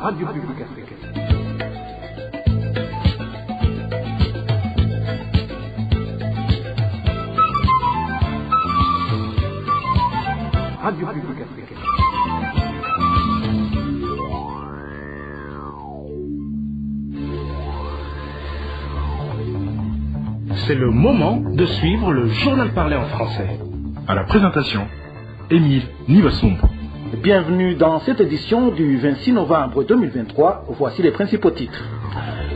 Radio Publique Africaine. Radio Publique Africaine. C'est le moment de suivre le journal parlé en français. À la présentation, Émile Nivasumbo. Bienvenue dans cette édition du 26 novembre 2023. Voici les principaux titres.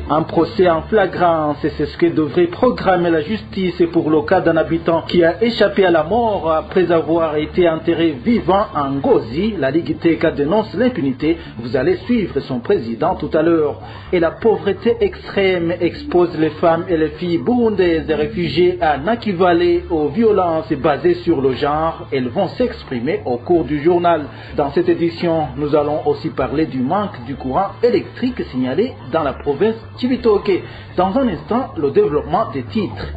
Un procès en flagrance, c'est ce que devrait programmer la justice pour le cas d'un habitant qui a échappé à la mort après avoir été enterré vivant en Ngozi. La Ligue TK dénonce l'impunité. Vous allez suivre son président tout à l'heure. Et la pauvreté extrême expose les femmes et les filles burundaises réfugiées à Naki Valley aux violences basées sur le genre. Elles vont s'exprimer au cours du journal. Dans cette édition, nous allons aussi parler du manque du courant électrique signalé dans la province Chibitoke. Dans un instant, le développement des titres.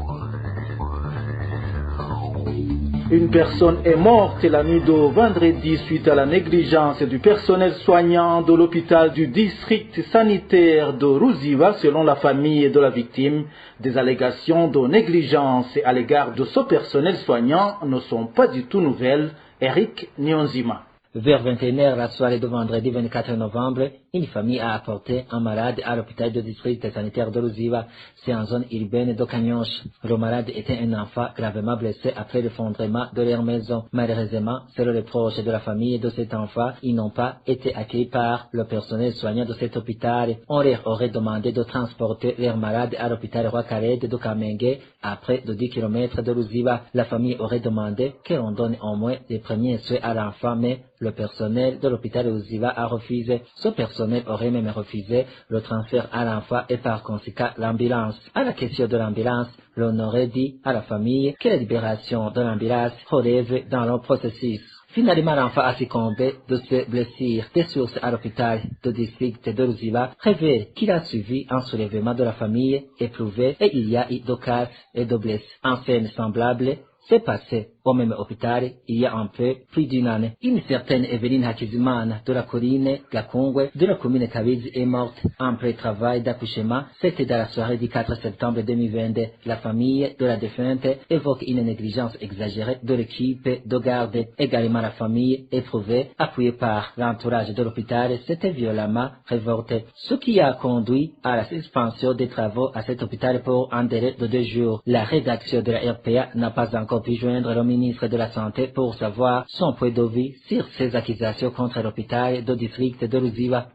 Une personne est morte la nuit de vendredi suite à la négligence du personnel soignant de l'hôpital du district sanitaire de Ruziba, selon la famille de la victime. Des allégations de négligence à l'égard de ce personnel soignant ne sont pas du tout nouvelles. Eric Nyonzima. Vers 21h la soirée de vendredi 24 novembre, une famille a apporté un malade à l'hôpital du district sanitaire de Ruziba. C'est en zone urbaine de Kanyosha. Le malade était un enfant gravement blessé après l'effondrement de leur maison. Malheureusement, selon les proches de la famille de cet enfant, ils n'ont pas été accueillis par le personnel soignant de cet hôpital. On leur aurait demandé de transporter leur malade à l'hôpital Roi-Kared de Kamenge à près de 10 km de Ruziba. La famille aurait demandé que l'on donne au moins les premiers soins à l'enfant, mais le personnel de l'hôpital Ruziba a refusé. Ce personnel aurait même refusé le transfert à l'enfant et par conséquent l'ambulance. À la question de l'ambulance, l'on aurait dit à la famille que la libération de l'ambulance relève dans le processus. Finalement, l'enfant a succombé de ses blessures. Des sources à l'hôpital de district de Ruziba révèlent qu'il a suivi un soulèvement de la famille éprouvée et il y a eu de cas et de blessés. En scène semblable s'est passé au même hôpital il y a un peu plus d'une année. Une certaine Evelyne Hakizimana de la colline Gakongwe de la commune Kabizi est morte après travail d'accouchement. C'était dans la soirée du 4 septembre 2022. La famille de la défunte évoque une négligence exagérée de l'équipe de garde. Également la famille éprouvée, appuyée par l'entourage de l'hôpital, s'était violemment révoltée. Ce qui a conduit à la suspension des travaux à cet hôpital pour un délai de 2 jours. La rédaction de la RPA n'a pas encore pu joindre le ministre de la Santé pour savoir son point de vue sur ces accusations contre l'hôpital de district de Ruziba.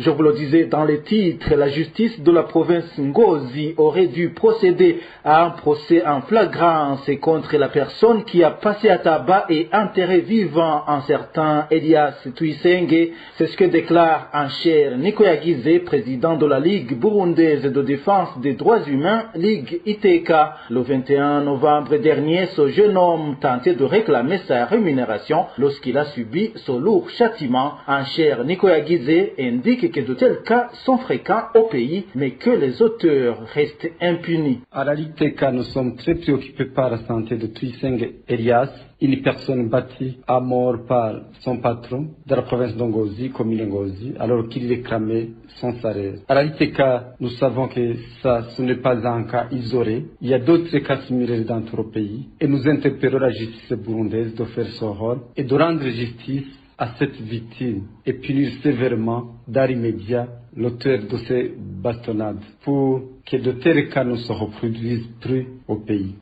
Je vous le disais dans les titres, la justice de la province Ngozi aurait dû procéder à un procès en flagrance contre la personne qui a passé à tabac et enterré vivant un certain Elias Tuyisenge. C'est ce que déclare en chair Nicolas Guizé, président de la Ligue burundaise de défense des droits humains, Ligue ITK. Le 21 novembre dernier, ce jeune homme tentait de réclamer sa rémunération lorsqu'il a subi ce lourd châtiment. En chair Nicolas Guizé indique que de tels cas sont fréquents au pays, mais que les auteurs restent impunis. À la Ligue TK, nous sommes très préoccupés par la santé de Tuyisenge Elias, une personne battue à mort par son patron de la province d'Ngozi, commune Ngozi, alors qu'il réclamait son salaire. À la Ligue TK, nous savons que ce n'est pas un cas isolé. Il y a d'autres cas similaires dans tout le pays et nous interpellons la justice burundaise de faire son rôle et de rendre justice à cette victime et punir sévèrement dans l'immédiat l'auteur de ces bastonnades pour que de tels cas ne se reproduisent plus au pays.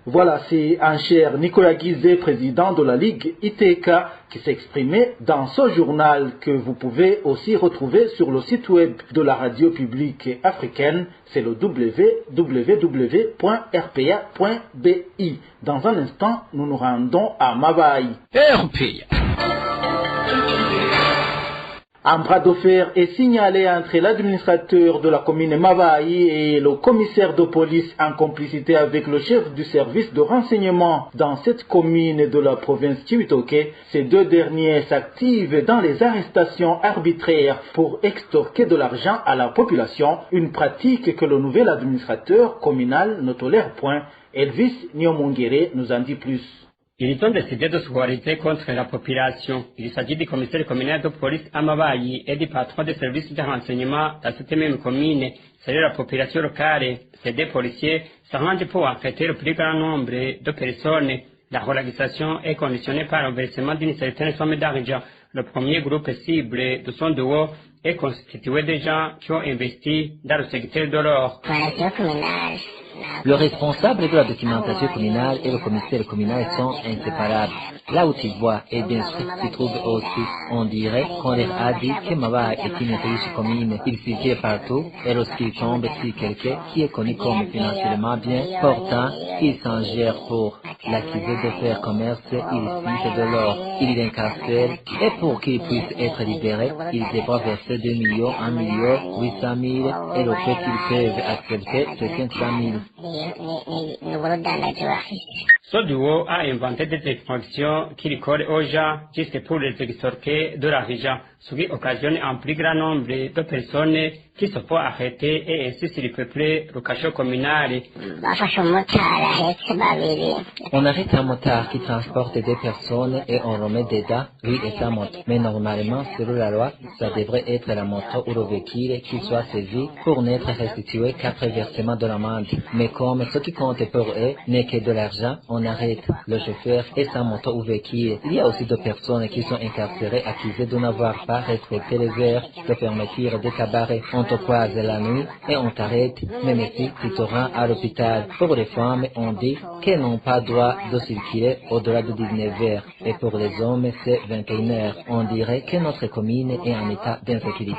Voilà, c'est en chair Nicolas Guizé, président de la Ligue ITK, qui s'exprimait dans ce journal que vous pouvez aussi retrouver sur le site web de la radio publique africaine. C'est le www.rpa.bi. Dans un instant, nous nous rendons à Mabaye. RPA. Un bras de fer est signalé entre l'administrateur de la commune Mabaye et le commissaire de police en complicité avec le chef du service de renseignement dans cette commune de la province Chibitoke. Ces deux derniers s'activent dans les arrestations arbitraires pour extorquer de l'argent à la population, une pratique que le nouvel administrateur communal ne tolère point. Elvis Nyomongere nous en dit plus. Ils ont décidé de se coaliser contre la population. Il s'agit du commissaire communal de police Amabayi et du patron des services de renseignement dans cette même commune. C'est la population locale. Ces deux policiers s'arrangent pour enquêter le plus grand nombre de personnes. La relaxation est conditionnée par le versement d'une certaine somme d'argent. Le premier groupe cible de son duo est constitué de gens qui ont investi dans le secteur de l'or. Le responsable de la documentation communale et le commissaire communal sont inséparables. Là où tu vois, et bien sûr, tu trouves aussi, on dirait qu'on leur a dit que Maba est une riche commune. Il circule partout, et lorsqu'il tombe sur quelqu'un qui est connu comme financièrement bien portant, il s'en gère pour l'accuser de faire commerce illicite de l'or. Il l'incarcère, et pour qu'il puisse être libéré, il devra verser 2 millions, 1 million, 800 000, et le fait qu'ils peuvent accepter, c'est 500 000. Ce duo a inventé des extractions qui collent aux gens juste pour les extorquer de l'argent, ce qui occasionne un plus grand nombre de personnes qui se font arrêter et ainsi se repeupler le cachot communal. On arrête un motard qui transporte des personnes et on remet dedans lui et sa moto. Mais normalement, selon la loi, ça devrait être la moto ou le véhicule qui soit saisi pour n'être restitué qu'après versement de l'amende. Mais comme ce qui compte pour eux n'est que de l'argent, on arrête le chauffeur et sa moto ou véhicule. Il y a aussi des personnes qui sont incarcérées accusées de n'avoir pas respecté les heures de fermeture des cabarets. On te croise la nuit et on t'arrête, même si tu te rends à l'hôpital. Pour les femmes, on dit qu'elles n'ont pas droit de circuler au-delà de 19 heures. Et pour les hommes, c'est 21 heures. On dirait que notre commune est en état d'insécurité.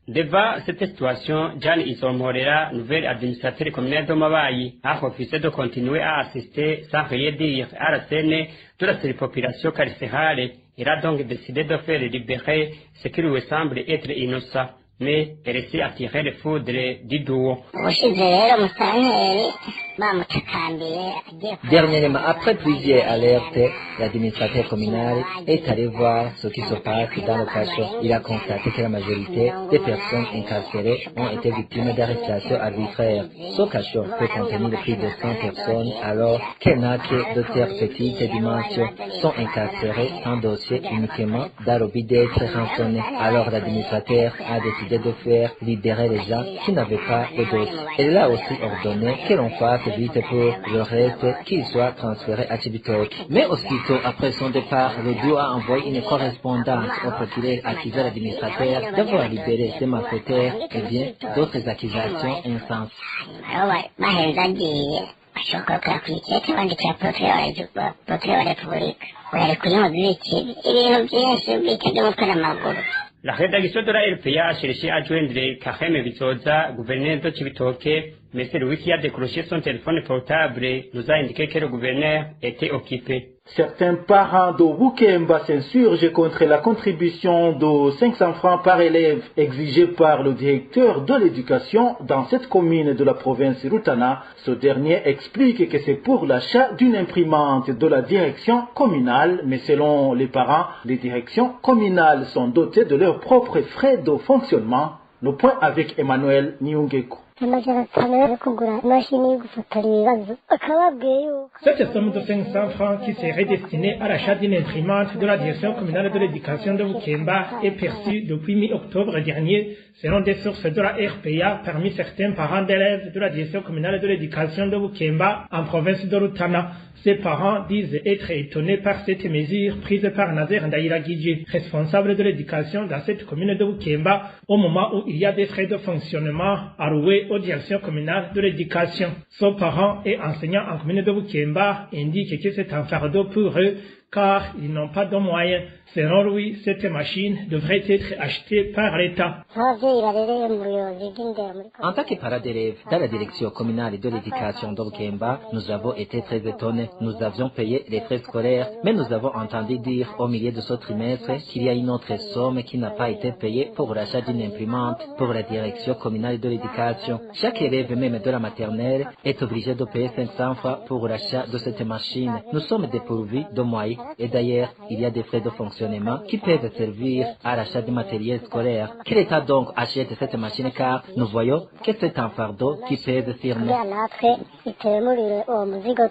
Devant cette situation, Jan Isomorera, nouvel administrateur communal de Mabayi, a refusé de continuer à assister sans rien dire à la scène de la surpopulation carcérale. Il a donc décidé de faire libérer ce qui lui semble être innocent, mais il essaie d'attirer les foudres du duo. Dernièrement, après plusieurs alertes, l'administrateur communal est allé voir ce qui se passe dans le cachot. Il a constaté que la majorité des personnes incarcérées ont été victimes d'arrestations arbitraires. Ce cachot peut contenir plus de 100 personnes, alors qu'elles n'ont que de telles petites dimensions sont incarcérées sans dossier uniquement dans le but d'être rançonnés. Alors l'administrateur a décidé de faire libérer les gens qui n'avaient pas de dossier. Elle a aussi ordonné que l'on fasse vite pour le reste qu'il soit transféré à Chibitoke. Mais aussitôt après son départ, le duo a envoyé une correspondance au procureur accusant l'administrateur d'avoir libéré ses malfaiteurs et bien d'autres accusations insensées. La rédaction de la RPA a cherché à joindre Kahem Bizoza, gouverneur de Chibitoke, mais c'est lui qui a décroché son téléphone portable nous a indiqué que le gouverneur était occupé. Certains parents de Bukemba s'insurgent contre la contribution de 500 francs par élève exigée par le directeur de l'éducation dans cette commune de la province Rutana. Ce dernier explique que c'est pour l'achat d'une imprimante de la direction communale, mais selon les parents, les directions communales sont dotées de leurs propres frais de fonctionnement. Le point avec Emmanuel Nyungeko. Cette somme de 500 francs qui serait destinée à l'achat d'une imprimante de la direction communale de l'éducation de Bukemba est perçue depuis mi-octobre dernier, selon des sources de la RPA, parmi certains parents d'élèves de la direction communale de l'éducation de Bukemba en province de Rutana. Ces parents disent être étonnés par cette mesure prise par Nazer Ndairagidji, responsable de l'éducation dans cette commune de Bukemba, au moment où il y a des frais de fonctionnement alloués aux directions communales de l'éducation. Son parent et enseignant en commune de Bukemba indique que c'est un fardeau pour eux car ils n'ont pas de moyens. Selon lui, cette machine devrait être achetée par l'État. En tant que parents d'élèves dans la direction communale de l'éducation de Bukemba, nous avons été très étonnés. Nous avions payé les frais scolaires, mais nous avons entendu dire au milieu de ce trimestre qu'il y a une autre somme qui n'a pas été payée pour l'achat d'une imprimante pour la direction communale de l'éducation. Chaque élève, même de la maternelle, est obligé de payer 500 francs pour l'achat de cette machine. Nous sommes dépourvus de moyens gratuit. Et d'ailleurs, il y a des frais de fonctionnement qui peuvent servir à l'achat du matériel scolaire. Que l'État donc achète cette machine car nous voyons que c'est un fardeau qui pèse sur nous.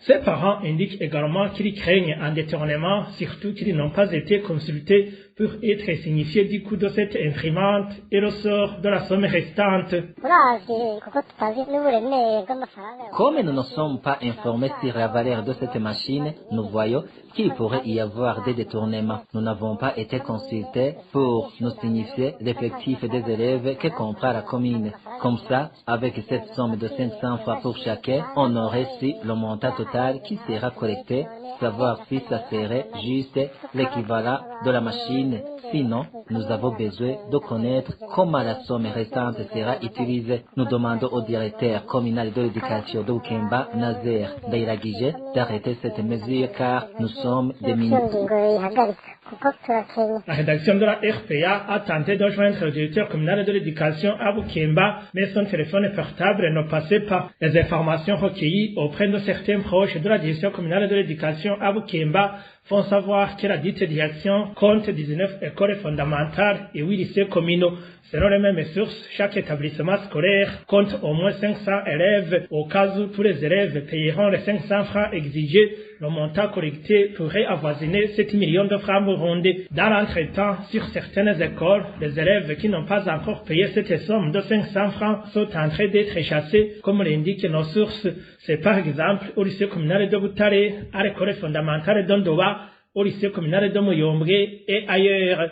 Ces parents indiquent également qu'ils craignent un détournement, surtout qu'ils n'ont pas été consultés pour être signifiés du coût de cette imprimante et le sort de la somme restante. Comme nous ne sommes pas informés sur la valeur de cette machine, nous voyons qu'il pourrait y avoir des détournements. Nous n'avons pas été consultés pour nous signifier l'effectif des élèves que comprend la commune. Comme ça, avec cette somme de 500 francs pour chacun, on aurait su le montant total qui sera collecté, savoir si ça serait juste l'équivalent de la machine. Sinon, nous avons besoin de connaître comment la somme restante sera utilisée. Nous demandons au directeur communal de l'éducation de Bukemba, Nazer Dairagije, d'arrêter cette mesure car nous sommes des mineurs. La rédaction de la RPA a tenté de joindre le directeur communal de l'éducation à Bukemba, mais son téléphone portable ne passait pas. Les informations recueillies auprès de certains proches de la direction communale de l'éducation à Bukemba font savoir que la dite direction compte 19 écoles fondamentales et 8 lycées communaux. Selon les mêmes sources, chaque établissement scolaire compte au moins 500 élèves. Au cas où tous les élèves payeront les 500 francs exigés, le montant collecté pourrait avoisiner 7 millions de francs burundais. Dans l'entretemps, sur certaines écoles, les élèves qui n'ont pas encore payé cette somme de 500 francs sont en train d'être chassés, comme l'indiquent nos sources. C'est par exemple au lycée communal de Butare, à l'école fondamentale d'Ondoba, au lycée communal de Muyombre et ailleurs.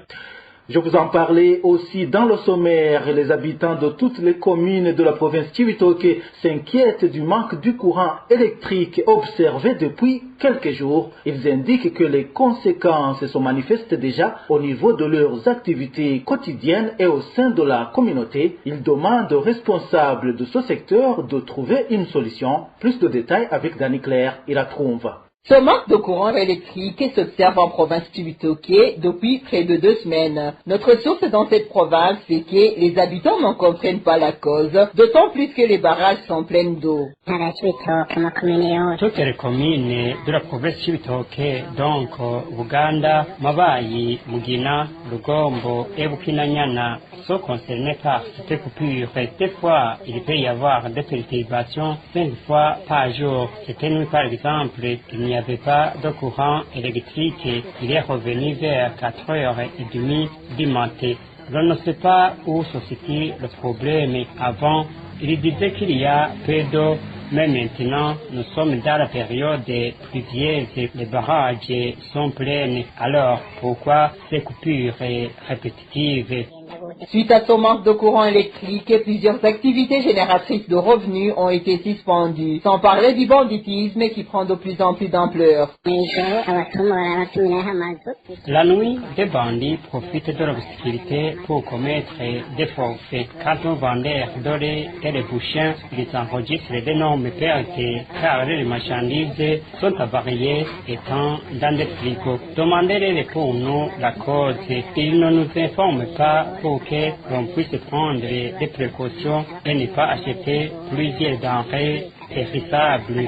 Je vous en parlais aussi dans le sommaire. Les habitants de toutes les communes de la province Cibitoke s'inquiètent du manque du courant électrique observé depuis quelques jours. Ils indiquent que les conséquences se manifestent déjà au niveau de leurs activités quotidiennes et au sein de la communauté. Ils demandent aux responsables de ce secteur de trouver une solution. Plus de détails avec Dani Claire, il la trouve. Ce manque de courant électrique s'observe en province Cibitoke depuis près de 2 semaines. Notre source dans cette province fait que les habitants n'en comprennent pas la cause, d'autant plus que les barrages sont pleins d'eau. Toutes les communes de la province Cibitoke, donc Buganda, Mabayi, Mugina, Lugombo et Bukinanyana, sont concernés par cette coupure. Des fois, il peut y avoir des perturbations 5 fois par jour. Cette nuit, par exemple, il n'y avait pas de courant électrique. Il est revenu vers 4h30 du matin. Je ne sais pas où se situe le problème. Avant, il disait qu'il y a peu d'eau, mais maintenant, nous sommes dans la période pluvieuse. Les barrages sont pleins. Alors, pourquoi ces coupures répétitives? Suite à ce manque de courant électrique, plusieurs activités génératrices de revenus ont été suspendues, sans parler du banditisme qui prend de plus en plus d'ampleur. La nuit, des bandits profitent de l'obscurité pour commettre des forfaits. Quand un vendeur de lait et les bouchons, ils enregistrent d'énormes pertes car les marchandises sont avariées étant dans des frigos. Demandez-les pour nous la cause. Ils ne nous informent pas pour que l'on puisse prendre des précautions et ne pas acheter plusieurs denrées périssables.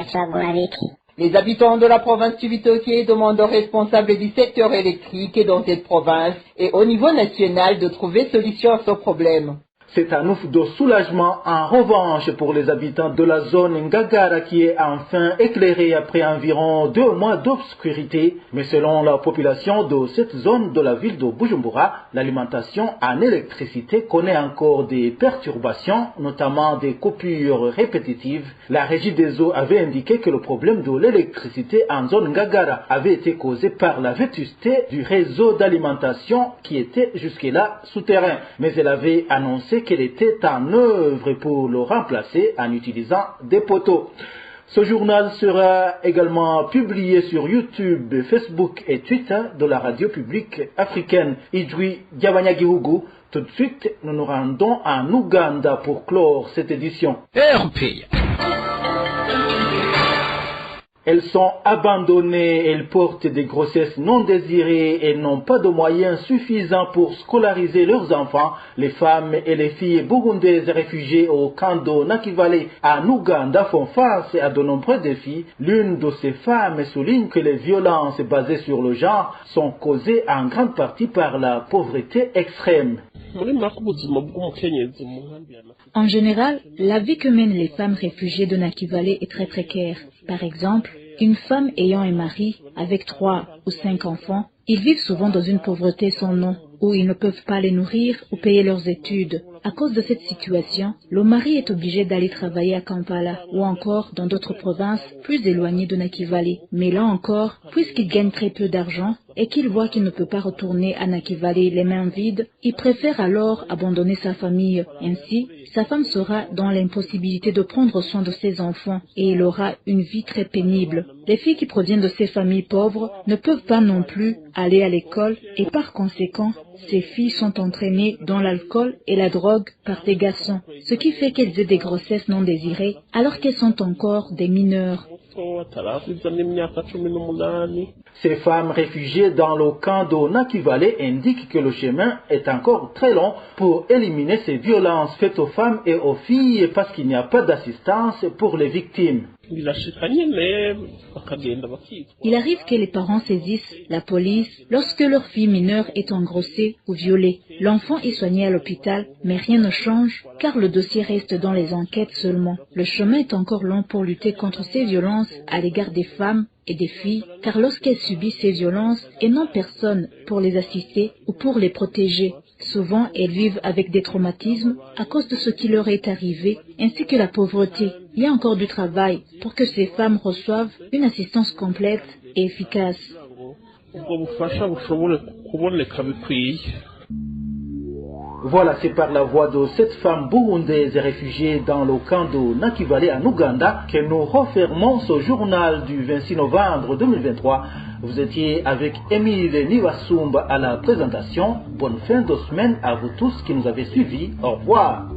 Les habitants de la province du Cibitoke demandent aux responsables du secteur électrique dans cette province et au niveau national de trouver solution à ce problème. C'est un ouf de soulagement en revanche pour les habitants de la zone Ngagara qui est enfin éclairée après environ 2 mois d'obscurité. Mais selon la population de cette zone de la ville de Bujumbura, l'alimentation en électricité connaît encore des perturbations, notamment des coupures répétitives. La régie des eaux avait indiqué que le problème de l'électricité en zone Ngagara avait été causé par la vétusté du réseau d'alimentation qui était jusque-là souterrain. Mais elle avait annoncé qu'elle était en œuvre pour le remplacer en utilisant des poteaux. Ce journal sera également publié sur YouTube, Facebook et Twitter de la radio publique africaine Ijwi Diabanyagihugu. Tout de suite, nous nous rendons en Ouganda pour clore cette édition. RPA. Elles sont abandonnées, elles portent des grossesses non désirées et n'ont pas de moyens suffisants pour scolariser leurs enfants. Les femmes et les filles burundaises réfugiées au camp de Nakivale en Ouganda font face à de nombreux défis. L'une de ces femmes souligne que les violences basées sur le genre sont causées en grande partie par la pauvreté extrême. En général, la vie que mènent les femmes réfugiées de Nakivale est très précaire. Par exemple, une femme ayant un mari avec 3 ou 5 enfants, ils vivent souvent dans une pauvreté sans nom, où ils ne peuvent pas les nourrir ou payer leurs études. À cause de cette situation, le mari est obligé d'aller travailler à Kampala ou encore dans d'autres provinces plus éloignées de Nakivale. Mais là encore, puisqu'il gagne très peu d'argent et qu'il voit qu'il ne peut pas retourner à Nakivale les mains vides, il préfère alors abandonner sa famille. Ainsi, sa femme sera dans l'impossibilité de prendre soin de ses enfants et il aura une vie très pénible. Les filles qui proviennent de ces familles pauvres ne peuvent pas non plus aller à l'école et par conséquent, ces filles sont entraînées dans l'alcool et la drogue par des garçons, ce qui fait qu'elles aient des grossesses non désirées alors qu'elles sont encore des mineures. Ces femmes réfugiées dans le camp de Nakivale indiquent que le chemin est encore très long pour éliminer ces violences faites aux femmes et aux filles parce qu'il n'y a pas d'assistance pour les victimes. Il arrive que les parents saisissent la police lorsque leur fille mineure est engrossée ou violée. L'enfant est soigné à l'hôpital, mais rien ne change car le dossier reste dans les enquêtes seulement. Le chemin est encore long pour lutter contre ces violences à l'égard des femmes et des filles, car lorsqu'elles subissent ces violences, elles n'ont personne pour les assister ou pour les protéger. Souvent, elles vivent avec des traumatismes à cause de ce qui leur est arrivé, ainsi que la pauvreté. Il y a encore du travail pour que ces femmes reçoivent une assistance complète et efficace. Voilà, c'est par la voix de cette femme burundaise réfugiée dans le camp de Nakivale en Ouganda que nous refermons ce journal du 26 novembre 2023. Vous étiez avec Émile Nivasumba à la présentation. Bonne fin de semaine à vous tous qui nous avez suivis. Au revoir.